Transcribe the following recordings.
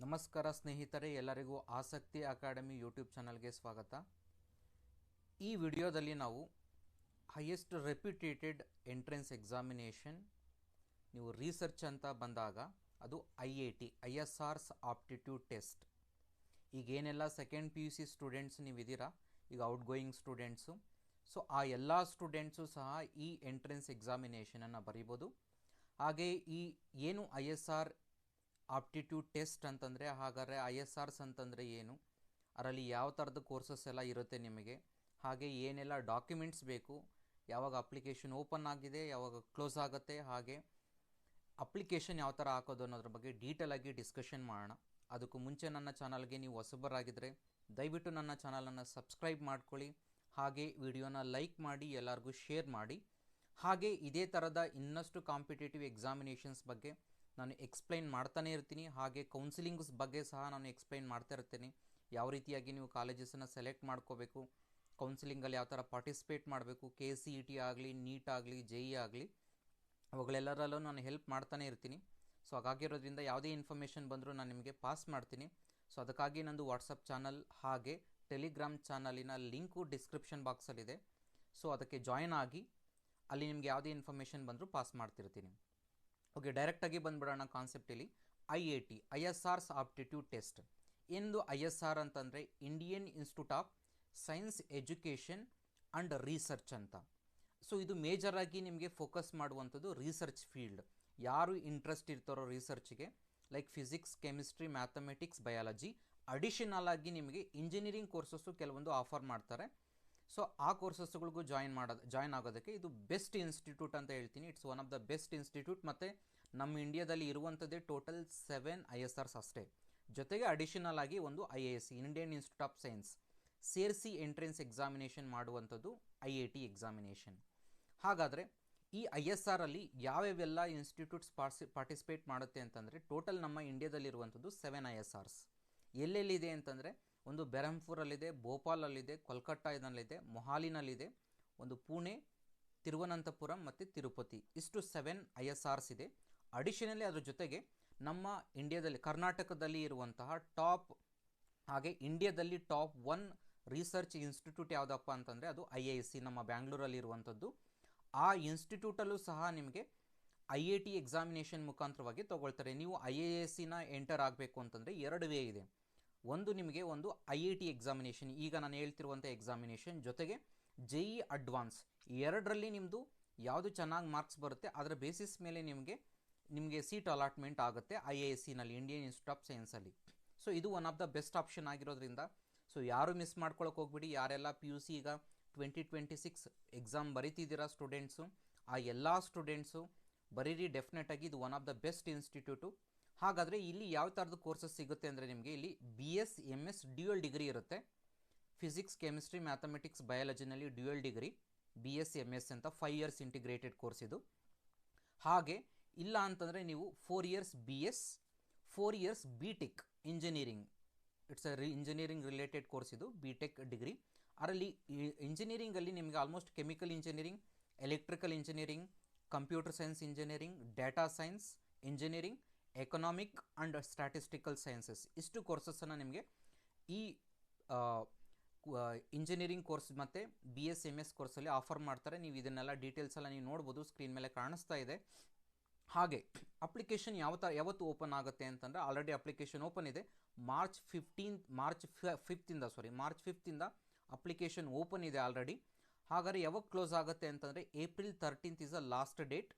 ನಮಸ್ಕಾರ ಸ್ನೇಹಿತರೆ, ಎಲ್ಲರಿಗೂ ಆಸಕ್ತಿ ಅಕಾಡೆಮಿ ಯೂಟ್ಯೂಬ್ ಚಾನಲ್ಗೆ ಸ್ವಾಗತ. ಈ ವಿಡಿಯೋದಲ್ಲಿ ನಾವು ಹೈಯೆಸ್ಟ್ ರೆಪ್ಯೂಟೇಟೆಡ್ ಎಂಟ್ರೆನ್ಸ್ ಎಕ್ಸಾಮಿನೇಷನ್, ನೀವು ರಿಸರ್ಚ್ ಅಂತ ಬಂದಾಗ ಅದು IAT ISR's ಆಪ್ಟಿಟ್ಯೂಡ್ ಟೆಸ್ಟ್. ಈಗೇನೆಲ್ಲ ಸೆಕೆಂಡ್ PUC ಸ್ಟೂಡೆಂಟ್ಸ್ ನೀವಿದ್ದೀರಾ, ಈಗ ಔಟ್ಗೋಯಿಂಗ್ ಸ್ಟೂಡೆಂಟ್ಸು, ಸೊ ಆ ಎಲ್ಲ ಸ್ಟೂಡೆಂಟ್ಸು ಸಹ ಈ ಎಂಟ್ರೆನ್ಸ್ ಎಕ್ಸಾಮಿನೇಷನನ್ನು ಬರೀಬೋದು. ಹಾಗೆ ಈ ಏನು ISR ಆಪ್ಟಿಟ್ಯೂಡ್ ಟೆಸ್ಟ್ ಅಂತಂದರೆ, ಹಾಗಾದರೆ ISRs ಅಂತಂದರೆ ಏನು, ಅದರಲ್ಲಿ ಯಾವ ಥರದ ಕೋರ್ಸಸ್ ಎಲ್ಲ ಇರುತ್ತೆ ನಿಮಗೆ, ಹಾಗೆ ಏನೆಲ್ಲ ಡಾಕ್ಯುಮೆಂಟ್ಸ್ ಬೇಕು, ಯಾವಾಗ ಅಪ್ಲಿಕೇಶನ್ ಓಪನ್ ಆಗಿದೆ, ಯಾವಾಗ ಕ್ಲೋಸ್ ಆಗುತ್ತೆ, ಹಾಗೆ ಅಪ್ಲಿಕೇಶನ್ ಯಾವ ಥರ ಹಾಕೋದು ಅನ್ನೋದ್ರ ಬಗ್ಗೆ ಡೀಟೇಲಾಗಿ ಡಿಸ್ಕಷನ್ ಮಾಡೋಣ. ಅದಕ್ಕೂ ಮುಂಚೆ ನನ್ನ ಚಾನಲ್ಗೆ ನೀವು ಹೊಸಬರಾಗಿದ್ದರೆ ದಯವಿಟ್ಟು ನನ್ನ ಚಾನಲನ್ನು ಸಬ್ಸ್ಕ್ರೈಬ್ ಮಾಡ್ಕೊಳ್ಳಿ, ಹಾಗೆ ವಿಡಿಯೋನ ಲೈಕ್ ಮಾಡಿ, ಎಲ್ಲರಿಗೂ ಶೇರ್ ಮಾಡಿ. ಹಾಗೆ ಇದೇ ಥರದ ಇನ್ನಷ್ಟು ಕಾಂಪಿಟೇಟಿವ್ ಎಕ್ಸಾಮಿನೇಷನ್ಸ್ ಬಗ್ಗೆ ನಾನು ಎಕ್ಸ್ಪ್ಲೈನ್ ಮಾಡ್ತಾನೆ ಇರ್ತೀನಿ. ಹಾಗೆ ಕೌನ್ಸಿಲಿಂಗ್ಸ್ ಬಗ್ಗೆ ಸಹ ನಾನು ಎಕ್ಸ್ಪ್ಲೈನ್ ಮಾಡ್ತಾ ಇರ್ತೀನಿ. ಯಾವ ರೀತಿಯಾಗಿ ನೀವು ಕಾಲೇಜಸನ್ನು ಸೆಲೆಕ್ಟ್ ಮಾಡ್ಕೋಬೇಕು, ಕೌನ್ಸಿಲಿಂಗಲ್ಲಿ ಯಾವ ಥರ ಪಾರ್ಟಿಸಿಪೇಟ್ ಮಾಡಬೇಕು, KCET ಆಗಲಿ, ನೀಟ್ ಆಗಲಿ, JEE ಆಗಲಿ, ಅವುಗಳೆಲ್ಲರಲ್ಲೂ ನಾನು ಹೆಲ್ಪ್ ಮಾಡ್ತಾನೆ ಇರ್ತೀನಿ. ಸೊ ಹಾಗಾಗಿರೋದ್ರಿಂದ ಯಾವುದೇ ಇನ್ಫಾರ್ಮೇಷನ್ ಬಂದರೂ ನಾನು ನಿಮಗೆ ಪಾಸ್ ಮಾಡ್ತೀನಿ. ಸೊ ಅದಕ್ಕಾಗಿ ನಂದು ವಾಟ್ಸಪ್ ಚಾನಲ್ ಹಾಗೆ ಟೆಲಿಗ್ರಾಮ್ ಚಾನಲಿನ ಲಿಂಕು ಡಿಸ್ಕ್ರಿಪ್ಷನ್ ಬಾಕ್ಸಲ್ಲಿದೆ. ಸೊ ಅದಕ್ಕೆ ಜಾಯಿನ್ ಆಗಿ ಅಲ್ಲಿ ನಿಮಗೆ ಯಾವುದೇ ಇನ್ಫಾರ್ಮೇಷನ್ ಬಂದರೂ ಪಾಸ್ ಮಾಡ್ತಿರ್ತೀನಿ. ಓಕೆ, ಡೈರೆಕ್ಟಾಗಿ ಬಂದುಬಿಡೋಣ ಕಾನ್ಸೆಪ್ಟಲ್ಲಿ. IAT ISR's aptitude test. ಎಂದು ISR ಅಂತಂದರೆ Indian institute of science education and research ಅಂತ. ಸೊ ಇದು ಮೇಜರಾಗಿ ನಿಮಗೆ ಫೋಕಸ್ ಮಾಡುವಂಥದ್ದು ರಿಸರ್ಚ್ ಫೀಲ್ಡ್. ಯಾರು ಇಂಟ್ರೆಸ್ಟ್ ಇರ್ತಾರೋ ರಿಸರ್ಚ್ಗೆ, like physics, chemistry, mathematics, biology, additional ಆಗಿ ನಿಮಗೆ ಇಂಜಿನಿಯರಿಂಗ್ ಕೋರ್ಸಸ್ಸು ಕೆಲವೊಂದು ಆಫರ್ ಮಾಡ್ತಾರೆ. ಸೊ ಆ ಕೋರ್ಸಸ್ಗಳಿಗೂ ಜಾಯಿನ್ ಆಗೋದಕ್ಕೆ ಇದು ಬೆಸ್ಟ್ ಇನ್ಸ್ಟಿಟ್ಯೂಟ್ ಅಂತ ಹೇಳ್ತೀನಿ. It's one of the best institute. ಮತ್ತು ನಮ್ಮ ಇಂಡಿಯಾದಲ್ಲಿ ಇರುವಂಥದ್ದೇ ಟೋಟಲ್ 7 ISRs ಅಷ್ಟೇ. ಜೊತೆಗೆ ಅಡಿಷನಲ್ ಆಗಿ ಒಂದು IISc Indian institute of science ಸೇರಿಸಿ ಎಂಟ್ರೆನ್ಸ್ ಎಕ್ಸಾಮಿನೇಷನ್ ಮಾಡುವಂಥದ್ದು IAT ಎಕ್ಸಾಮಿನೇಷನ್. ಹಾಗಾದರೆ ಈ ISRಲ್ಲಿ ಯಾವ್ಯಾವೆಲ್ಲ ಇನ್ಸ್ಟಿಟ್ಯೂಟ್ಸ್ ಪಾರ್ಟಿಸಿಪೇಟ್ ಮಾಡುತ್ತೆ ಅಂತಂದರೆ, ಟೋಟಲ್ ನಮ್ಮ ಇಂಡಿಯಾದಲ್ಲಿರುವಂಥದ್ದು 7 ISRs. ಎಲ್ಲೆಲ್ಲಿದೆ ಅಂತಂದರೆ, ಒಂದು ಬೆರಂಪುರಲ್ಲಿದೆ, ಭೋಪಾಲಲ್ಲಿದೆ, ಕೋಲ್ಕತ್ತಾದಲ್ಲಿದೆ, ಮೊಹಾಲಿನಲ್ಲಿದೆ, ಒಂದು ಪುಣೆ, ತಿರುವನಂತಪುರಂ ಮತ್ತು ತಿರುಪತಿ. ಇಷ್ಟು 7 ISRs ಇದೆ. ಅಡಿಷನಲಿ ಅದ್ರ ಜೊತೆಗೆ ನಮ್ಮ ಇಂಡಿಯಾದಲ್ಲಿ ಕರ್ನಾಟಕದಲ್ಲಿ ಇರುವಂತಹ ಟಾಪ್, ಹಾಗೆ ಇಂಡಿಯಾದಲ್ಲಿ ಟಾಪ್ 1 ರಿಸರ್ಚ್ ಇನ್ಸ್ಟಿಟ್ಯೂಟ್ ಯಾವುದಪ್ಪ ಅಂತಂದರೆ ಅದು IISc ನಮ್ಮ ಬ್ಯಾಂಗ್ಳೂರಲ್ಲಿ ಇರುವಂಥದ್ದು. ಆ ಇನ್ಸ್ಟಿಟ್ಯೂಟಲ್ಲೂ ಸಹ ನಿಮಗೆ IAT ಎಕ್ಸಾಮಿನೇಷನ್ ಮುಖಾಂತರವಾಗಿ ತೊಗೊಳ್ತಾರೆ. ನೀವು IIScನ ಎಂಟರ್ ಆಗಬೇಕು ಅಂತಂದರೆ 2 ವೇ ಇದೆ. ಒಂದು ನಿಮಗೆ ಒಂದು IAT ಎಕ್ಸಾಮಿನೇಷನ್, ಈಗ ನಾನು ಹೇಳ್ತಿರುವಂಥ ಎಕ್ಸಾಮಿನೇಷನ್, ಜೊತೆಗೆ JEE ಅಡ್ವಾನ್ಸ್. ಎರಡರಲ್ಲಿ ನಿಮ್ಮದು ಯಾವುದು ಚೆನ್ನಾಗಿ ಮಾರ್ಕ್ಸ್ ಬರುತ್ತೆ ಅದರ ಬೇಸಿಸ್ ಮೇಲೆ ನಿಮಗೆ ಸೀಟ್ ಅಲಾಟ್ಮೆಂಟ್ ಆಗುತ್ತೆ IIScನಲ್ಲಿ, ಇಂಡಿಯನ್ ಇನ್ಸ್ಟಿಟ್ಯೂಟ್ ಆಫ್ ಸೈನ್ಸಲ್ಲಿ. ಸೊ ಇದು one of the best option ಆಗಿರೋದ್ರಿಂದ ಸೊ ಯಾರು ಮಿಸ್ ಮಾಡ್ಕೊಳಕ್ಕೆ ಹೋಗ್ಬಿಡಿ. ಯಾರೆಲ್ಲ PUC ಈಗ 2026 ಎಕ್ಸಾಮ್ ಬರೀತಿದ್ದೀರಾ ಸ್ಟೂಡೆಂಟ್ಸು, ಆ ಎಲ್ಲ ಸ್ಟೂಡೆಂಟ್ಸು ಬರೀರಿ, ಡೆಫಿನೆಟಾಗಿ ಇದು one of the best institute. ಹಾಗಾದರೆ ಇಲ್ಲಿ ಯಾವ ಥರದ ಕೋರ್ಸಸ್ ಸಿಗುತ್ತೆ ಅಂದರೆ, ನಿಮಗೆ ಇಲ್ಲಿ BS MS ಡ್ಯೂಯಲ್ ಡಿಗ್ರಿ ಇರುತ್ತೆ. ಫಿಸಿಕ್ಸ್, ಕೆಮಿಸ್ಟ್ರಿ, ಮ್ಯಾಥಮೆಟಿಕ್ಸ್, ಬಯಾಲಜಿನಲ್ಲಿ ಡ್ಯೂಯಲ್ ಡಿಗ್ರಿ BS MS ಅಂತ 5 ಇಯರ್ಸ್ ಇಂಟಿಗ್ರೇಟೆಡ್ ಕೋರ್ಸ್ ಇದು. ಹಾಗೆ ಇಲ್ಲ ಅಂತಂದರೆ ನೀವು 4 years BS, 4 years BTech engineering. It's engineering related course ಇದು, BTech ಡಿಗ್ರಿ. ಅದರಲ್ಲಿ ಇಂಜಿನಿಯರಿಂಗಲ್ಲಿ ನಿಮಗೆ almost chemical engineering, electrical engineering, computer science engineering, data science engineering, economic and statistical sciences, ಇಷ್ಟು ಕೋರ್ಸಸ್ಸನ್ನು ನಿಮಗೆ ಈ ಇಂಜಿನಿಯರಿಂಗ್ ಕೋರ್ಸ್ ಮತ್ತು BS MS ಕೋರ್ಸಲ್ಲಿ ಆಫರ್ ಮಾಡ್ತಾರೆ. ನೀವು ಇದನ್ನೆಲ್ಲ ಡೀಟೇಲ್ಸ್ ಎಲ್ಲ ನೀವು ನೋಡ್ಬೋದು, ಸ್ಕ್ರೀನ್ ಮೇಲೆ ಕಾಣಿಸ್ತಾ ಇದೆ. ಹಾಗೆ ಅಪ್ಲಿಕೇಶನ್ ಯಾವತ್ತು ಓಪನ್ ಆಗುತ್ತೆ ಅಂತಂದರೆ, ಆಲ್ರೆಡಿ ಅಪ್ಲಿಕೇಶನ್ ಓಪನ್ ಇದೆ. ಮಾರ್ಚ್ 5th ಅಪ್ಲಿಕೇಶನ್ ಓಪನ್ ಇದೆ ಆಲ್ರೆಡಿ. ಹಾಗಾದರೆ ಯಾವಾಗ ಕ್ಲೋಸ್ ಆಗುತ್ತೆ ಅಂತಂದರೆ April 13th is a last date.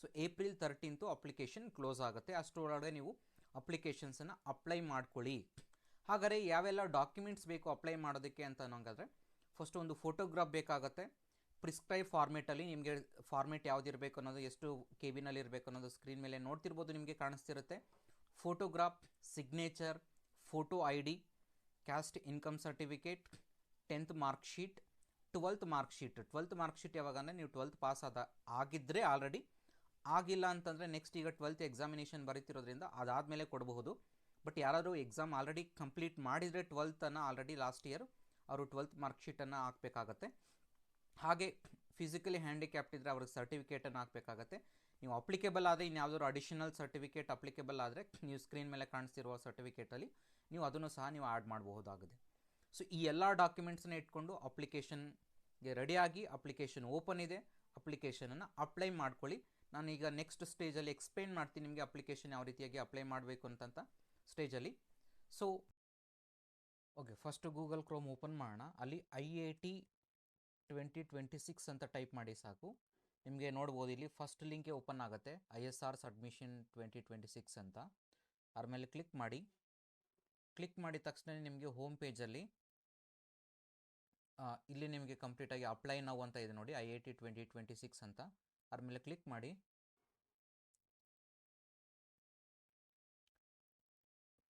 So April 13th application close ಆಗುತ್ತೆ. ಅಷ್ಟರೊಳಗೆ ನೀವು ಅಪ್ಲಿಕೇಶನ್ಸನ್ನು ಅಪ್ಲೈ ಮಾಡ್ಕೊಳ್ಳಿ. ಹಾಗಾದರೆ ಯಾವೆಲ್ಲ ಡಾಕ್ಯುಮೆಂಟ್ಸ್ ಬೇಕು ಅಪ್ಲೈ ಮಾಡೋದಕ್ಕೆ ಅಂತ ಅನ್ನೋಂಗಾದರೆ, ಫಸ್ಟ್ ಒಂದು ಫೋಟೋಗ್ರಾಫ್ ಬೇಕಾಗುತ್ತೆ. ಪ್ರಿಸ್ಕ್ರೈಬ್ ಫಾರ್ಮೇಟಲ್ಲಿ ನಿಮಗೆ ಫಾರ್ಮೇಟ್ ಯಾವುದಿರಬೇಕು ಅನ್ನೋದು, ಎಷ್ಟು KB ಇರಬೇಕು ಅನ್ನೋದು ಸ್ಕ್ರೀನ್ ಮೇಲೆ ನೋಡ್ತಿರ್ಬೋದು, ನಿಮಗೆ ಕಾಣಿಸ್ತಿರುತ್ತೆ. Photograph, signature, photo ID, caste income certificate, 10th marksheet, 12th marksheet. 12th marksheet ಯಾವಾಗ ಅಂದರೆ, ನೀವು 12th ಪಾಸ್ ಆಗಿದ್ದರೆ ಆಲ್ರೆಡಿ, ಆಗಿಲ್ಲ ಅಂತಂದರೆ ನೆಕ್ಸ್ಟ್ ಈಗ 12th ಎಕ್ಸಾಮಿನೇಷನ್ ಬರೀತಿರೋದ್ರಿಂದ ಅದಾದಮೇಲೆ ಕೊಡಬಹುದು. ಬಟ್ ಯಾರಾದರೂ ಎಕ್ಸಾಮ್ ಆಲ್ರೆಡಿ ಕಂಪ್ಲೀಟ್ ಮಾಡಿದರೆ 12th ಆಲ್ರೆಡಿ ಲಾಸ್ಟ್ ಇಯರ್ ಅವರು 12th ಮಾರ್ಕ್ಶೀಟನ್ನು ಹಾಕಬೇಕಾಗತ್ತೆ. ಹಾಗೆ ಫಿಸಿಕಲಿ ಹ್ಯಾಂಡಿಕ್ಯಾಪ್ಟ್ ಇದ್ದರೆ ಅವ್ರಿಗೆ ಸರ್ಟಿಫಿಕೇಟನ್ನು ಹಾಕಬೇಕಾಗತ್ತೆ. ನೀವು ಅಪ್ಲಿಕೇಬಲ್ ಆದರೆ ಇನ್ಯಾವುದಾದ್ರು ಅಡಿಷನಲ್ ಸರ್ಟಿಫಿಕೇಟ್ ಅಪ್ಲಿಕೇಬಲ್ ಆದರೆ ನೀವು ಸ್ಕ್ರೀನ್ ಮೇಲೆ ಕಾಣಿಸ್ತಿರುವ ಸರ್ಟಿಫಿಕೇಟಲ್ಲಿ ನೀವು ಅದನ್ನು ಸಹ ನೀವು ಆ್ಯಡ್ ಮಾಡಬಹುದಾಗಿದೆ. ಸೊ ಈ ಎಲ್ಲ ಡಾಕ್ಯುಮೆಂಟ್ಸನ್ನ ಇಟ್ಕೊಂಡು ಅಪ್ಲಿಕೇಶನ್ಗೆ ರೆಡಿಯಾಗಿ, ಅಪ್ಲಿಕೇಶನ್ ಓಪನ್ ಇದೆ, ಅಪ್ಲಿಕೇಶನನ್ನು ಅಪ್ಲೈ ಮಾಡ್ಕೊಳ್ಳಿ. ನಾನೀಗ ನೆಕ್ಸ್ಟ್ ಸ್ಟೇಜಲ್ಲಿ ಎಕ್ಸ್ಪ್ಲೇನ್ ಮಾಡ್ತೀನಿ ನಿಮಗೆ ಅಪ್ಲಿಕೇಶನ್ ಯಾವ ರೀತಿಯಾಗಿ ಅಪ್ಲೈ ಮಾಡಬೇಕು ಅಂತಂತ ಸ್ಟೇಜಲ್ಲಿ. So okay, first Google Chrome open ಮಾಡೋಣ. ಅಲ್ಲಿ IIT 2026 ಅಂತ ಟೈಪ್ ಮಾಡಿ ಸಾಕು. ನಿಮಗೆ ನೋಡ್ಬೋದು ಇಲ್ಲಿ ಫಸ್ಟ್ ಲಿಂಕೆ ಓಪನ್ ಆಗುತ್ತೆ, ISR's ಅಡ್ಮಿಷನ್ 2026 ಅಂತ. ಅದ್ರ ಮೇಲೆ ಕ್ಲಿಕ್ ಮಾಡಿ. ಕ್ಲಿಕ್ ಮಾಡಿದ ತಕ್ಷಣ ನಿಮಗೆ ಹೋಮ್ ಪೇಜಲ್ಲಿ ಇಲ್ಲಿ ನಿಮಗೆ ಕಂಪ್ಲೀಟಾಗಿ ಅಪ್ಲೈ ನೌ ಅಂತ ಇದೆ ನೋಡಿ, IIT 2026 ಅಂತ. ಅದ್ರ ಮೇಲೆ ಕ್ಲಿಕ್ ಮಾಡಿ.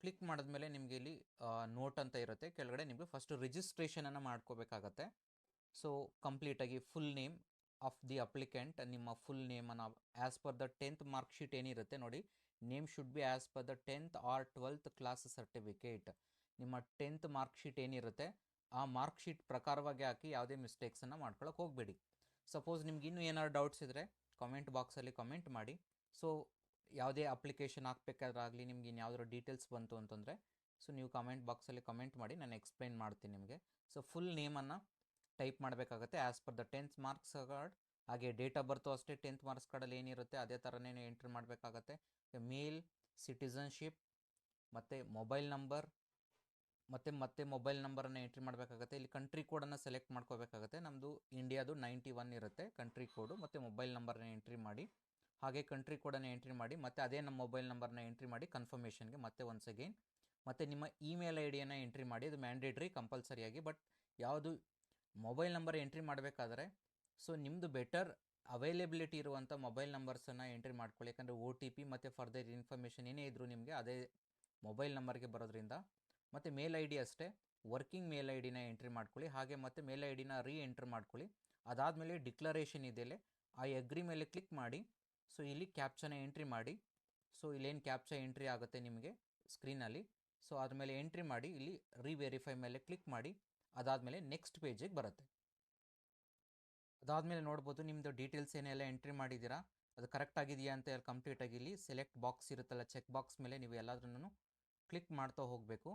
ಕ್ಲಿಕ್ ಮಾಡಿದ್ಮೇಲೆ ನಿಮಗೆ ಇಲ್ಲಿ ನೋಟ್ ಅಂತ ಇರುತ್ತೆ, ಕೆಳಗಡೆ ನಿಮಗೆ ಫಸ್ಟ್ ರಿಜಿಸ್ಟ್ರೇಷನನ್ನು ಮಾಡ್ಕೋಬೇಕಾಗತ್ತೆ. ಸೊ ಕಂಪ್ಲೀಟಾಗಿ full name of the applicant, ನಿಮ್ಮ ಫುಲ್ ನೇಮನ್ನು as per the 10th mark sheet ಏನಿರುತ್ತೆ ನೋಡಿ, name should be as per the 10th or 12th class certificate. ನಿಮ್ಮ 10th ಮಾರ್ಕ್ ಶೀಟ್ ಏನಿರುತ್ತೆ ಆ ಮಾರ್ಕ್ ಶೀಟ್ ಪ್ರಕಾರವಾಗಿ ಹಾಕಿ, ಯಾವುದೇ ಮಿಸ್ಟೇಕ್ಸನ್ನು ಮಾಡ್ಕೊಳ್ಳೋಕೆ ಹೋಗಬೇಡಿ. ಸಪೋಸ್ ನಿಮ್ಗೆ ಇನ್ನೂ ಏನಾದ್ರು ಡೌಟ್ಸ್ ಇದ್ದರೆ ಕಾಮೆಂಟ್ ಬಾಕ್ಸಲ್ಲಿ ಕಮೆಂಟ್ ಮಾಡಿ. ಸೊ ಯಾವುದೇ ಅಪ್ಲಿಕೇಶನ್ ಹಾಕಬೇಕಾದ್ರಾಗಲಿ, ನಿಮ್ಗೆ ಇನ್ಯಾವುದಾದ್ರು ಡೀಟೇಲ್ಸ್ ಬಂತು ಅಂತಂದರೆ ಸೊ ನೀವು ಕಮೆಂಟ್ ಬಾಕ್ಸಲ್ಲಿ ಕಮೆಂಟ್ ಮಾಡಿ, ನಾನು ಎಕ್ಸ್ಪ್ಲೈನ್ ಮಾಡ್ತೀನಿ ನಿಮಗೆ. ಸೊ ಫುಲ್ ನೇಮನ್ನು ಟೈಪ್ ಮಾಡಬೇಕಾಗತ್ತೆ as per the 10th marks card. ಹಾಗೆ ಡೇಟ್ ಆಫ್ ಬರ್ತು ಅಷ್ಟೇ 10th ಮಾರ್ಕ್ಸ್ ಕಾರ್ಡಲ್ಲಿ ಏನಿರುತ್ತೆ ಅದೇ ಥರನೇ ಎಂಟ್ರಿ ಮಾಡಬೇಕಾಗತ್ತೆ. ಮೇಲ್, ಸಿಟಿಸನ್ಶಿಪ್ ಮತ್ತು ಮೊಬೈಲ್ ನಂಬರ್ ಮತ್ತೆ ಮೊಬೈಲ್ ನಂಬರನ್ನು ಎಂಟ್ರಿ ಮಾಡಬೇಕಾಗತ್ತೆ. ಇಲ್ಲಿ ಕಂಟ್ರಿ ಕೋಡನ್ನು ಸೆಲೆಕ್ಟ್ ಮಾಡ್ಕೋಬೇಕಾಗತ್ತೆ. ನಮ್ಮದು ಇಂಡಿಯಾದು 91 ಇರುತ್ತೆ ಕಂಟ್ರಿ ಕೋಡು, ಮತ್ತು ಮೊಬೈಲ್ ನಂಬರನ್ನ ಎಂಟ್ರಿ ಮಾಡಿ. ಹಾಗೆ ಕಂಟ್ರಿ ಕೋಡನ್ನು ಎಂಟ್ರಿ ಮಾಡಿ, ಮತ್ತು ಅದೇ ನಮ್ಮ ಮೊಬೈಲ್ ನಂಬರ್ನ ಎಂಟ್ರಿ ಮಾಡಿ ಕನ್ಫರ್ಮೇಷನ್ಗೆ ಮತ್ತೆ ಒನ್ಸ್ ಅಗೇನ್. ಮತ್ತು ನಿಮ್ಮ ಇಮೇಲ್ ID-ಯನ್ನು ಎಂಟ್ರಿ ಮಾಡಿ, ಅದು ಮ್ಯಾಂಡೇಟ್ರಿ ಕಂಪಲ್ಸರಿಯಾಗಿ. ಬಟ್ ಯಾವುದು ಮೊಬೈಲ್ ನಂಬರ್ ಎಂಟ್ರಿ ಮಾಡಬೇಕಾದ್ರೆ ಸೊ ನಿಮ್ಮದು ಬೆಟರ್ ಅವೈಲೇಬಿಲಿಟಿ ಇರುವಂಥ ಮೊಬೈಲ್ ನಂಬರ್ಸನ್ನು ಎಂಟ್ರಿ ಮಾಡ್ಕೊಳ್ಳಿ. ಯಾಕಂದರೆ OTP ಮತ್ತು ಫರ್ದರ್ ಇನ್ಫಾರ್ಮೇಷನ್ ಏನೇ ಇದ್ದರೂ ನಿಮಗೆ ಅದೇ ಮೊಬೈಲ್ ನಂಬರ್ಗೆ ಬರೋದ್ರಿಂದ. ಮತ್ತು ಮೇಲ್ ID ಅಷ್ಟೇ, ವರ್ಕಿಂಗ್ ಮೇಲ್ ID-ನ ಎಂಟ್ರಿ ಮಾಡ್ಕೊಳ್ಳಿ. ಹಾಗೆ ಮತ್ತು ಮೇಲ್ ID-ನ ಎಂಟ್ರ್ ಮಾಡ್ಕೊಳ್ಳಿ. ಅದಾದಮೇಲೆ ಡಿಕ್ಲರೇಷನ್ ಇದೆಯಲ್ಲ, ಆ ಅಗ್ರಿ ಮೇಲೆ ಕ್ಲಿಕ್ ಮಾಡಿ. ಸೊ ಇಲ್ಲಿ ಕ್ಯಾಪ್ಚನ ಎಂಟ್ರಿ ಮಾಡಿ. ಸೊ ಇಲ್ಲೇನು ಕ್ಯಾಪ್ಚಾ ಎಂಟ್ರಿ ಆಗುತ್ತೆ ನಿಮಗೆ ಸ್ಕ್ರೀನಲ್ಲಿ, ಸೊ ಅದ್ರ ಮೇಲೆ ಎಂಟ್ರಿ ಮಾಡಿ. ಇಲ್ಲಿ ರಿವೆರಿಫೈ ಮೇಲೆ ಕ್ಲಿಕ್ ಮಾಡಿ. ಅದಾದಮೇಲೆ ನೆಕ್ಸ್ಟ್ ಪೇಜಿಗೆ ಬರುತ್ತೆ. ಅದಾದಮೇಲೆ ನೋಡ್ಬೋದು ನಿಮ್ಮದು ಡೀಟೇಲ್ಸ್ ಏನೆಲ್ಲ ಎಂಟ್ರಿ ಮಾಡಿದ್ದೀರಾ ಅದು ಕರೆಕ್ಟ್ ಆಗಿದೆಯಾ ಅಂತ ಕಂಪ್ಲೀಟಾಗಿ ಇಲ್ಲಿ ಸೆಲೆಕ್ಟ್ ಬಾಕ್ಸ್ ಇರುತ್ತಲ್ಲ, ಚೆಕ್ ಬಾಕ್ಸ್ ಮೇಲೆ ನೀವು ಎಲ್ಲಾದ್ರೂ ಕ್ಲಿಕ್ ಮಾಡ್ತಾ ಹೋಗಬೇಕು.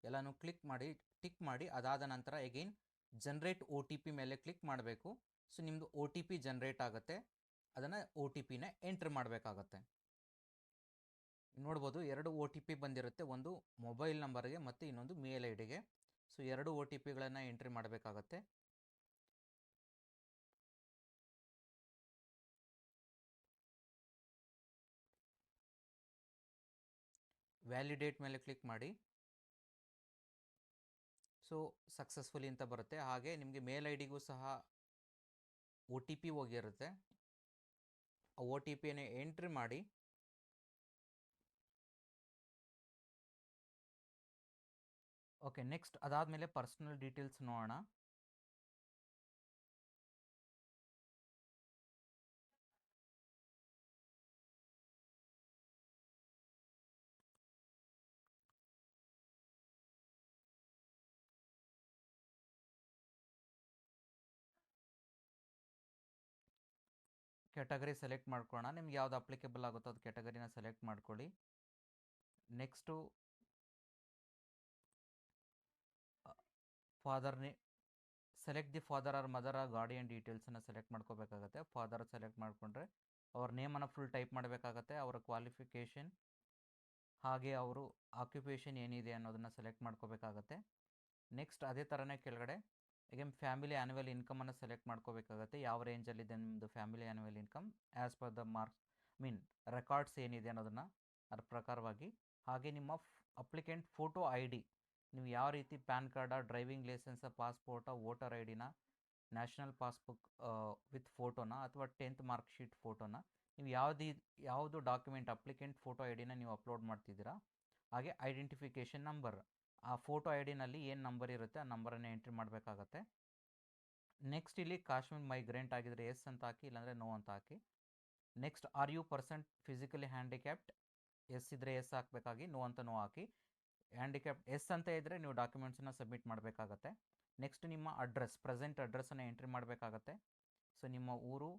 ಎಲ್ಲನೂ ಕ್ಲಿಕ್ ಮಾಡಿ ಟಿಕ್ ಮಾಡಿ. ಅದಾದ ನಂತರ ಅಗೈನ್ ಜನ್ರೇಟ್ OTP ಮೇಲೆ ಕ್ಲಿಕ್ ಮಾಡಬೇಕು. ಸೊ ನಿಮ್ಮದು OTP ಜನ್ರೇಟ್ ಆಗುತ್ತೆ, ಅದನ್ನು OTP-ನ ಎಂಟ್ರ್ ಮಾಡಬೇಕಾಗತ್ತೆ. ನೋಡ್ಬೋದು 2 OTP ಬಂದಿರುತ್ತೆ, ಒಂದು ಮೊಬೈಲ್ ನಂಬರ್ಗೆ ಮತ್ತು ಇನ್ನೊಂದು ಮೇಲ್ ID-ಗೆ. ಸೊ 2 OTP-ಗಳನ್ನು ಎಂಟ್ರಿ ಮಾಡಬೇಕಾಗತ್ತೆ. ವ್ಯಾಲಿಡೇಟ್ ಮೇಲೆ ಕ್ಲಿಕ್ ಮಾಡಿ. ಸೊ ಸಕ್ಸಸ್ಫುಲಿ ಅಂತ ಬರುತ್ತೆ. ಹಾಗೆ ನಿಮಗೆ ಮೇಲ್ ID-ಗೂ ಸಹ OTP ಹೋಗಿರುತ್ತೆ. ಆ OTP-ಯನ್ನು ಎಂಟ್ರಿ ಮಾಡಿ. ಓಕೆ, ನೆಕ್ಸ್ಟ್ ಅದಾದಮೇಲೆ ಪರ್ಸನಲ್ ಡೀಟೇಲ್ಸ್ ನೋಡೋಣ. ಕ್ಯಾಟಗರಿ ಸೆಲೆಕ್ಟ್ ಮಾಡ್ಕೊಳ್ಳೋಣ. ನಿಮ್ಗೆ ಯಾವ್ದು ಅಪ್ಲಿಕೇಬಲ್ ಆಗುತ್ತೋ ಅದು ಕ್ಯಾಟಗರಿನ ಸೆಲೆಕ್ಟ್ ಮಾಡ್ಕೊಳ್ಳಿ. Next father select the father or mother or guardian ಡೀಟೇಲ್ಸನ್ನು ಸೆಲೆಕ್ಟ್ ಮಾಡ್ಕೋಬೇಕಾಗತ್ತೆ. ಫಾದರ್ ಸೆಲೆಕ್ಟ್ ಮಾಡಿಕೊಂಡ್ರೆ ಅವ್ರ ನೇಮನ್ನು ಫುಲ್ ಟೈಪ್ ಮಾಡಬೇಕಾಗತ್ತೆ, ಅವರ ಕ್ವಾಲಿಫಿಕೇಷನ್ ಹಾಗೆ ಅವರು ಆಕ್ಯುಪೇಷನ್ ಏನಿದೆ ಅನ್ನೋದನ್ನು ಸೆಲೆಕ್ಟ್ ಮಾಡ್ಕೋಬೇಕಾಗತ್ತೆ. ನೆಕ್ಸ್ಟ್ ಅದೇ ಥರನೇ ಕೆಳಗಡೆ ಅಗೇನ್ ಫ್ಯಾಮಿಲಿ ಆ್ಯನ್ಯುವಲ್ ಇನ್ಕಮನ್ನು ಸೆಲೆಕ್ಟ್ ಮಾಡ್ಕೋಬೇಕಾಗತ್ತೆ. ಯಾವ ರೇಂಜಲ್ಲಿದೆ ನಿಮ್ಮದು family annual income as per the marks records ಏನಿದೆ ಅನ್ನೋದನ್ನು ಅದ್ರ ಪ್ರಕಾರವಾಗಿ. ಹಾಗೆ ನಿಮ್ಮ ಅಪ್ಲಿಕೆಂಟ್ ಫೋಟೋ ID, ನೀವು ಯಾವ ರೀತಿ pan card, driving licence, passport, voter ID-ನ, ನ್ಯಾಷನಲ್ ಪಾಸ್ಬುಕ್ ವಿತ್ ಫೋಟೋನ ಅಥವಾ 10th ಮಾರ್ಕ್ ಶೀಟ್ ಫೋಟೋನ, ನೀವು ಯಾವುದು ಡಾಕ್ಯುಮೆಂಟ್ ಅಪ್ಲಿಕೆಂಟ್ ಫೋಟೋ ID-ನ ನೀವು ಅಪ್ಲೋಡ್ ಮಾಡ್ತಿದ್ದೀರಾ. ಹಾಗೆ ಐಡೆಂಟಿಫಿಕೇಷನ್ ನಂಬರ್, ಆ ಫೋಟೋ ID-ನಲ್ಲಿ ಏನು ನಂಬರ್ ಇರುತ್ತೆ ಆ ನಂಬರನ್ನು ಎಂಟ್ರಿ ಮಾಡಬೇಕಾಗತ್ತೆ. ನೆಕ್ಸ್ಟ್ ಇಲ್ಲಿ ಕಾಶ್ಮೀರ್ ಮೈಗ್ರೆಂಟ್ ಆಗಿದ್ರೆ ಎಸ್ ಅಂತ ಹಾಕಿ, ಇಲ್ಲಾಂದರೆ ನೋ ಅಂತ ಹಾಕಿ. Next are you person physically handicapped, yes ಇದ್ದರೆ ಎಸ್ ಹಾಕಬೇಕಾಗಿ, ನೋ ಅಂತ ನೋ ಹಾಕಿ. ಹ್ಯಾಂಡಿಕ್ಯಾಪ್ಟ್ ಎಸ್ ಅಂತ ಇದ್ದರೆ ನೀವು ಡಾಕ್ಯುಮೆಂಟ್ಸನ್ನು ಸಬ್ಮಿಟ್ ಮಾಡಬೇಕಾಗತ್ತೆ. ನೆಕ್ಸ್ಟ್ ನಿಮ್ಮ ಅಡ್ರೆಸ್, ಪ್ರೆಸೆಂಟ್ ಅಡ್ರೆಸ್ಸನ್ನು ಎಂಟ್ರಿ ಮಾಡಬೇಕಾಗತ್ತೆ. ಸೊ ನಿಮ್ಮ ಊರು,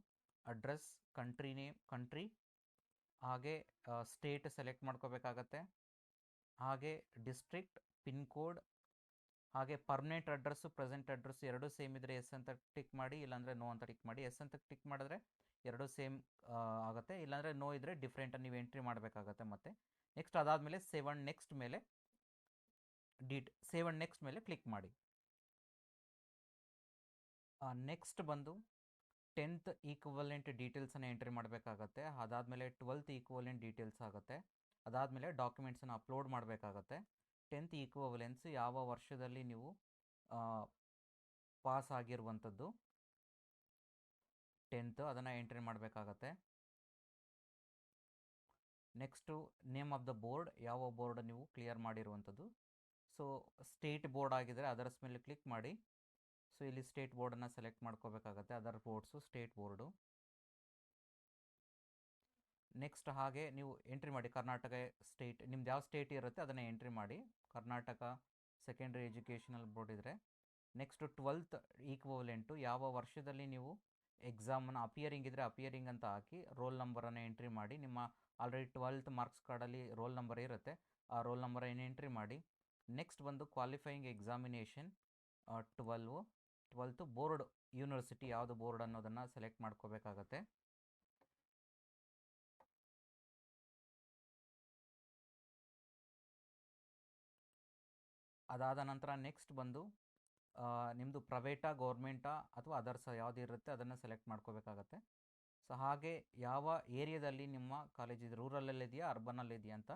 ಅಡ್ರೆಸ್, ಕಂಟ್ರಿ ನೇಮ್, ಕಂಟ್ರಿ, ಹಾಗೆ ಸ್ಟೇಟ್ ಸೆಲೆಕ್ಟ್ ಮಾಡ್ಕೋಬೇಕಾಗತ್ತೆ, ಹಾಗೆ ಡಿಸ್ಟ್ರಿಕ್ಟ್, ಪಿನ್ ಕೋಡ್, ಹಾಗೆ ಪರ್ಮನೆಂಟ್ ಅಡ್ರೆಸ್ಸು ಪ್ರೆಸೆಂಟ್ ಅಡ್ರೆಸ್ಸು ಎರಡೂ ಸೇಮ್ ಇದ್ದರೆ ಎಸ್ ಅಂತ ಟಿಕ್ ಮಾಡಿ, ಇಲ್ಲಾಂದರೆ ನೋ ಅಂತ ಟಿಕ್ ಮಾಡಿ. ಎಸ್ ಅಂತ ಟಿಕ್ ಮಾಡಿದ್ರೆ ಎರಡೂ ಸೇಮ್ ಆಗುತ್ತೆ, ಇಲ್ಲಾಂದರೆ ನೋ ಇದ್ದರೆ ಡಿಫ್ರೆಂಟನ್ನು ನೀವು ಎಂಟ್ರಿ ಮಾಡಬೇಕಾಗತ್ತೆ. ಮತ್ತು ನೆಕ್ಸ್ಟ್ ಅದಾದಮೇಲೆ ಸೇವ್ ಆ್ಯಂಡ್ ನೆಕ್ಸ್ಟ್ ಮೇಲೆ ಕ್ಲಿಕ್ ಮಾಡಿ. ನೆಕ್ಸ್ಟ್ ಬಂದು 10th ಈಕ್ವಲೆಂಟ್ ಡೀಟೇಲ್ಸನ್ನು ಎಂಟ್ರಿ ಮಾಡಬೇಕಾಗತ್ತೆ. ಅದಾದಮೇಲೆ 12th ಈಕ್ವಲೆಂಟ್ ಡೀಟೇಲ್ಸ್ ಆಗುತ್ತೆ. ಅದಾದಮೇಲೆ ಡಾಕ್ಯುಮೆಂಟ್ಸನ್ನು ಅಪ್ಲೋಡ್ ಮಾಡಬೇಕಾಗತ್ತೆ. 10th ಈಕ್ವಲೆನ್ಸ್ ಯಾವ ವರ್ಷದಲ್ಲಿ ನೀವು ಪಾಸ್ ಆಗಿರುವಂಥದ್ದು 10th ಅದನ್ನು ಎಂಟ್ರಿ ಮಾಡಬೇಕಾಗತ್ತೆ. Next name of the board, ಯಾವ ಬೋರ್ಡ್ ನೀವು ಕ್ಲಿಯರ್ ಮಾಡಿರುವಂಥದ್ದು. ಸೊ ಸ್ಟೇಟ್ ಬೋರ್ಡ್ ಆಗಿದ್ದರೆ ಅದರ್ಸ್ ಮೇಲೆ ಕ್ಲಿಕ್ ಮಾಡಿ. ಸೊ ಇಲ್ಲಿ ಸ್ಟೇಟ್ ಬೋರ್ಡನ್ನು ಸೆಲೆಕ್ಟ್ ಮಾಡ್ಕೋಬೇಕಾಗತ್ತೆ, other boards state board. Next ಹಾಗೆ ನೀವು ಎಂಟ್ರಿ ಮಾಡಿ ಕರ್ನಾಟಕ ಸ್ಟೇಟ್, ನಿಮ್ದು ಯಾವ ಸ್ಟೇಟ್ ಇರುತ್ತೆ ಅದನ್ನು ಎಂಟ್ರಿ ಮಾಡಿ. ಕರ್ನಾಟಕ ಸೆಕೆಂಡ್ರಿ ಎಜುಕೇಷನಲ್ ಬೋರ್ಡ್ ಇದ್ದರೆ. ನೆಕ್ಸ್ಟು 12th ಈಕ್ವಲೆಂಟು ಯಾವ ವರ್ಷದಲ್ಲಿ ನೀವು ಎಕ್ಸಾಮನ್ನು ಅಪಿಯರಿಂಗ್ ಇದ್ದರೆ ಅಪಿಯರಿಂಗ್ ಅಂತ ಹಾಕಿ ರೋಲ್ ನಂಬರನ್ನು ಎಂಟ್ರಿ ಮಾಡಿ. ನಿಮ್ಮ ಆಲ್ರೆಡಿ 12th ಮಾರ್ಕ್ಸ್ ಕಾರ್ಡಲ್ಲಿ ರೋಲ್ ನಂಬರ್ ಇರುತ್ತೆ, ಆ ರೋಲ್ ನಂಬರನ್ನು ಎಂಟ್ರಿ ಮಾಡಿ. ನೆಕ್ಸ್ಟ್ ಬಂದು qualifying examination 12th board, university ಯಾವುದು ಬೋರ್ಡ್ ಅನ್ನೋದನ್ನು ಸೆಲೆಕ್ಟ್ ಮಾಡ್ಕೋಬೇಕಾಗತ್ತೆ. ಅದಾದ ನಂತರ ನೆಕ್ಸ್ಟ್ ಬಂದು ನಿಮ್ಮದು ಪ್ರೈವೇಟಾ, ಗೌರ್ಮೆಂಟಾ ಅಥವಾ ಅದರ್ಸ ಯಾವುದು ಇರುತ್ತೆ ಅದನ್ನು ಸೆಲೆಕ್ಟ್ ಮಾಡ್ಕೋಬೇಕಾಗತ್ತೆ. ಸೊ ಹಾಗೆ ಯಾವ ಏರಿಯಾದಲ್ಲಿ ನಿಮ್ಮ ಕಾಲೇಜ್ ಇದೆ, ರೂರಲಲ್ಲಿದೆಯಾ ಅರ್ಬನಲ್ಲಿದೆಯಾ ಅಂತ.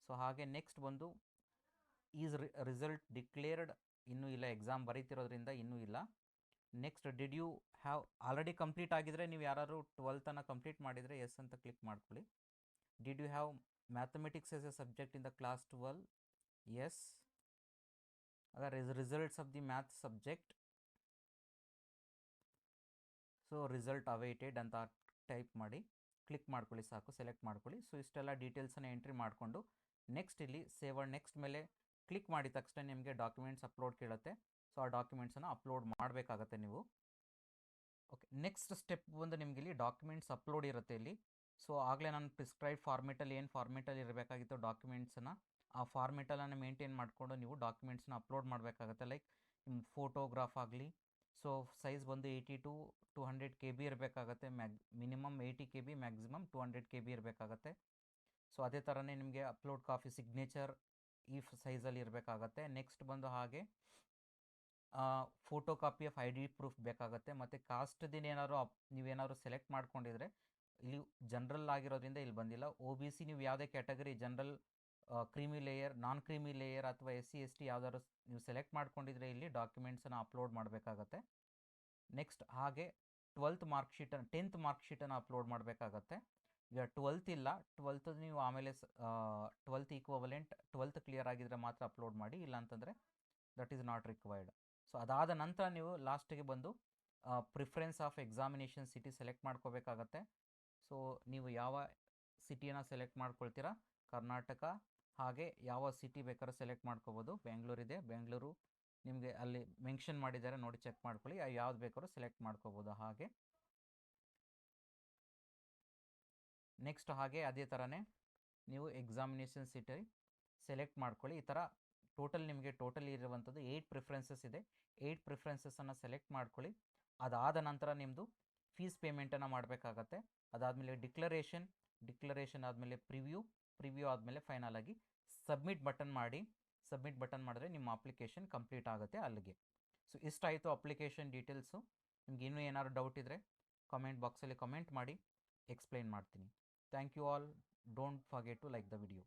ಸೊ ಹಾಗೆ ನೆಕ್ಸ್ಟ್ ಬಂದು ಈಸ್ ರಿಸಲ್ಟ್ ಡಿಕ್ಲೇರ್ಡ್, ಇನ್ನೂ ಇಲ್ಲ, ಎಕ್ಸಾಮ್ ಬರೀತಿರೋದ್ರಿಂದ ಇನ್ನೂ ಇಲ್ಲ. Next did you have already complete ಆಗಿದರೆ, ನೀವು ಯಾರು 12th ಕಂಪ್ಲೀಟ್ ಮಾಡಿದರೆ ಎಸ್ ಅಂತ ಕ್ಲಿಕ್ ಮಾಡ್ಕೊಳ್ಳಿ. Did you have mathematics as a subject in the class 12, yes. ಅದರ results of the math subject, so result awaited ಅಂತ ಟೈಪ್ ಮಾಡಿ ಕ್ಲಿಕ್ ಮಾಡ್ಕೊಳ್ಳಿ, ಸಾಕು, ಸೆಲೆಕ್ಟ್ ಮಾಡ್ಕೊಳ್ಳಿ. ಸೊ ಇಷ್ಟೆಲ್ಲ ಡೀಟೇಲ್ಸನ್ನು ಎಂಟ್ರಿ ಮಾಡಿಕೊಂಡು ನೆಕ್ಸ್ಟ್ ಇಲ್ಲಿ ಸೇವ್ ಆ್ಯಂಡ್ ನೆಕ್ಸ್ಟ್ ಮೇಲೆ ಕ್ಲಿಕ್ ಮಾಡಿದ ತಕ್ಷಣ ನಿಮಗೆ ಡಾಕ್ಯುಮೆಂಟ್ಸ್ ಅಪ್ಲೋಡ್ ಕೇಳುತ್ತೆ. ಸೊ ಆ ಡಾಕ್ಯುಮೆಂಟ್ಸನ್ನು ಅಪ್ಲೋಡ್ ಮಾಡಬೇಕಾಗತ್ತೆ ನೀವು. ಓಕೆ, ನೆಕ್ಸ್ಟ್ ಸ್ಟೆಪ್ ಬಂದು ನಿಮಗೆ ಇಲ್ಲಿ ಡಾಕ್ಯುಮೆಂಟ್ಸ್ ಅಪ್ಲೋಡ್ ಇರುತ್ತೆ ಇಲ್ಲಿ. ಸೊ ಆಗಲೇ ನಾನು ಪ್ರಿಸ್ಕ್ರೈಬ್ ಫಾರ್ಮೇಟಲ್ಲಿ ಏನು ಫಾರ್ಮೇಟಲ್ಲಿ ಇರಬೇಕಾಗಿತ್ತು ಡಾಕ್ಯುಮೆಂಟ್ಸನ್ನು, ಆ ಫಾರ್ಮೇಟನ್ನು ಮೇಂಟೈನ್ ಮಾಡಿಕೊಂಡು ನೀವು ಡಾಕ್ಯುಮೆಂಟ್ಸನ್ನ ಅಪ್ಲೋಡ್ ಮಾಡಬೇಕಾಗತ್ತೆ. ಲೈಕ್ ನಿಮ್ಮ ಫೋಟೋಗ್ರಾಫ್ ಆಗಲಿ, ಸೊ ಸೈಜ್ ಬಂದು 80 to 200 KB ಇರಬೇಕಾಗತ್ತೆ. ಮಿನಿಮಮ್ 80 KB, ಮ್ಯಾಕ್ಸಿಮಮ್ 200 KB ಇರಬೇಕಾಗತ್ತೆ. ಸೊ ಅದೇ ಥರನೇ ನಿಮಗೆ ಅಪ್ಲೋಡ್ ಕಾಪಿ ಸಿಗ್ನೇಚರ್ ಈ ಸೈಜಲ್ಲಿ ಇರಬೇಕಾಗತ್ತೆ. ನೆಕ್ಸ್ಟ್ ಬಂದು ಹಾಗೆ photo copy of ID proof ಬೇಕಾಗುತ್ತೆ. ಮತ್ತು ಕಾಸ್ಟ್ದಿನ ನೀವೇನಾದ್ರು ಸೆಲೆಕ್ಟ್ ಮಾಡ್ಕೊಂಡಿದ್ರೆ, ಇಲ್ಲಿ ಜನರಲ್ ಆಗಿರೋದ್ರಿಂದ ಇಲ್ಲಿ ಬಂದಿಲ್ಲ. OBC ನೀವು ಯಾವುದೇ category, general, creamy layer, non creamy layer ಅಥವಾ SC ST ಯಾವ್ದಾದ್ರು ನೀವು ಸೆಲೆಕ್ಟ್ ಮಾಡ್ಕೊಂಡಿದ್ರೆ ಇಲ್ಲಿ ಡಾಕ್ಯುಮೆಂಟ್ಸನ್ನು ಅಪ್ಲೋಡ್ ಮಾಡಬೇಕಾಗತ್ತೆ. ನೆಕ್ಸ್ಟ್ ಹಾಗೆ 10th ಮಾರ್ಕ್ಶೀಟನ್ನು ಅಪ್ಲೋಡ್ ಮಾಡಬೇಕಾಗತ್ತೆ. ಈಗ 12th ಇಲ್ಲ, 12th ನೀವು ಆಮೇಲೆ 12th ಈಕ್ವಲೆಂಟ್ 12th ಕ್ಲಿಯರ್ ಆಗಿದ್ರೆ ಮಾತ್ರ ಅಪ್ಲೋಡ್ ಮಾಡಿ, ಇಲ್ಲ ಅಂತಂದರೆ that is not required. So ಅದಾದ ನಂತರ ನೀವು ಲಾಸ್ಟಿಗೆ ಬಂದು preference of examination city select ಮಾಡ್ಕೋಬೇಕಾಗತ್ತೆ. ಸೊ ನೀವು ಯಾವ ಸಿಟಿಯನ್ನು ಸೆಲೆಕ್ಟ್ ಮಾಡ್ಕೊಳ್ತೀರಾ, ಕರ್ನಾಟಕ, ಹಾಗೆ ಯಾವ ಸಿಟಿ ಬೇಕಾದ್ರೂ ಸೆಲೆಕ್ಟ್ ಮಾಡ್ಕೋಬೋದು. ಬೆಂಗಳೂರು ಇದೆ, ಬೆಂಗಳೂರು ನಿಮಗೆ ಅಲ್ಲಿ ಮೆನ್ಷನ್ ಮಾಡಿದ್ದಾರೆ, ನೋಡಿ ಚೆಕ್ ಮಾಡ್ಕೊಳ್ಳಿ. ಯಾವ್ದು ಬೇಕಾದ್ರೂ ಸೆಲೆಕ್ಟ್ ಮಾಡ್ಕೋಬೋದು. ಹಾಗೆ ನೆಕ್ಸ್ಟ್ ಹಾಗೆ ಅದೇ ಥರನೇ ನೀವು ಎಕ್ಸಾಮಿನೇಷನ್ ಸಿಟಿ ಸೆಲೆಕ್ಟ್ ಮಾಡ್ಕೊಳ್ಳಿ. ಈ ಥರ ನಿಮಗೆ ಟೋಟಲ್ ಇರುವಂಥದ್ದು 8 ಪ್ರಿಫರೆನ್ಸಸ್ ಇದೆ. 8 ಪ್ರಿಫರೆನ್ಸಸ್ಸನ್ನು ಸೆಲೆಕ್ಟ್ ಮಾಡ್ಕೊಳ್ಳಿ. ಅದಾದ ನಂತರ ನಿಮ್ಮದು ಫೀಸ್ ಪೇಮೆಂಟನ್ನು ಮಾಡಬೇಕಾಗತ್ತೆ. ಅದಾದಮೇಲೆ ಡಿಕ್ಲರೇಷನ್ ಆದಮೇಲೆ ಪ್ರಿವ್ಯೂ ಆದಮೇಲೆ ಫೈನಲ್ ಆಗಿ ಸಬ್ಮಿಟ್ ಬಟನ್ ಮಾಡಿದ್ರೆ ನಿಮ್ಮ ಅಪ್ಲಿಕೇಶನ್ ಕಂಪ್ಲೀಟ್ ಆಗುತ್ತೆ ಅಲ್ಲಿಗೆ. ಸೊ ಇಷ್ಟಾಯಿತು ಅಪ್ಲಿಕೇಶನ್ ಡೀಟೇಲ್ಸು. ನಿಮ್ಗೆ ಇನ್ನೂ ಏನಾದ್ರು ಡೌಟ್ ಇದ್ದರೆ ಕಾಮೆಂಟ್ ಬಾಕ್ಸಲ್ಲಿ ಕಮೆಂಟ್ ಮಾಡಿ, ಎಕ್ಸ್ಪ್ಲೈನ್ ಮಾಡ್ತೀನಿ. Thank you all. Don't forget to like the video.